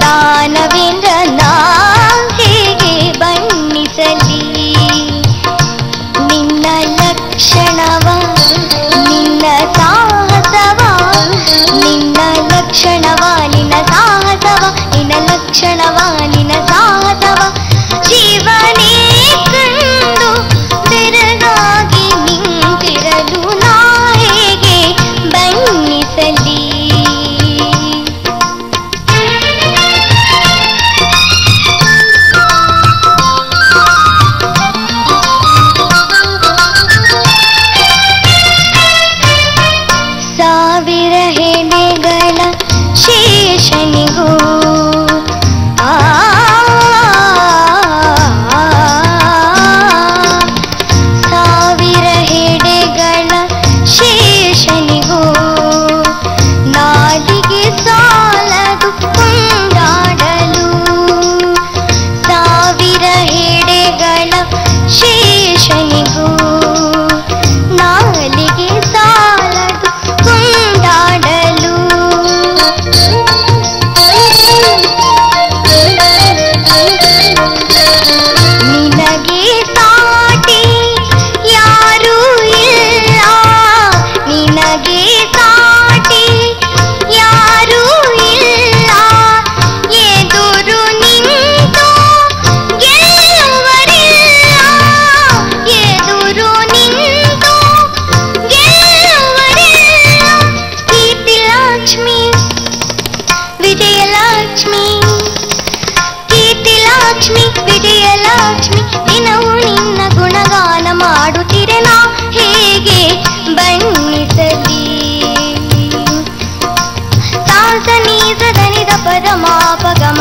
ದಾನವೇಂದ್ರ ನಾ ಹೇಗೆ ಬಣ್ಣಿಸಲಿ ನಿನ್ನ ಲಕ್ಷಣವ ನಿನ್ನ ಸಾಹಸವ ನಿನ್ನ ಲಕ್ಷಣವ ನಿನ್ನ ಸಾಹಸವ ನಿನ್ನ ಲಕ್ಷಣವ ನಿನ್ನ ಸಾಹಸವ ಜೀವನೇ ಕಂಡು ಬೆರಗಾಗಿ ನಿಂತಿರಲು ನಾ ಹೇಗೆ ಬಣ್ಣಿಸಲಿ ಸಾವಿರ ಹೆಣೆಗಳ ಶೇಷನಿಗೂ ಸಾವಿರ ಹೆಡೆಗಳ ಶೇಷನಿಗೂ ನಾಲಿಗೆ ಸಾಲದು ಕೊಂಡಾಡಲು ಸಾವಿರ ಹೆಡೆಗಳ ಶೇಷನಿಗೂ ನಾಲಿಗೆ ಸಾಲದು ಕೊಂಡಾಡಲು ನಿನಗೆ ಸಾಟಿ ಯಾರೂ ಇಲ್ಲ ನಿನಗೆ ಸಾಟಿ ಯಾರೂ ಇಲ್ಲ ಎದುರು ನಿಂತು ಗೆಲ್ಲುವರಿಲ್ಲ ಎದುರು ನಿಂತು ಗೆಲ್ಲುವರಿಲ್ಲ ಕೀರ್ತಿ ಲಕ್ಷ್ಮಿ ವಿಜಯಲಕ್ಷ್ಮಿ ಕೀರ್ತಿ ಲಕ್ಷ್ಮಿ ವಿಜಯಲಕ್ಷ್ಮಿ ದಿನವೂ ನಿನ್ನ ಗುಣಗಾನ ಮಾಡುತ್ತಿರೆ ನಾ ಹೇಗೆ ಬಣ್ಣಿಸಲಿ ಸಾಸ ನೀಸ ದನಿದ ಪದ ಮಾಪ ಗಮ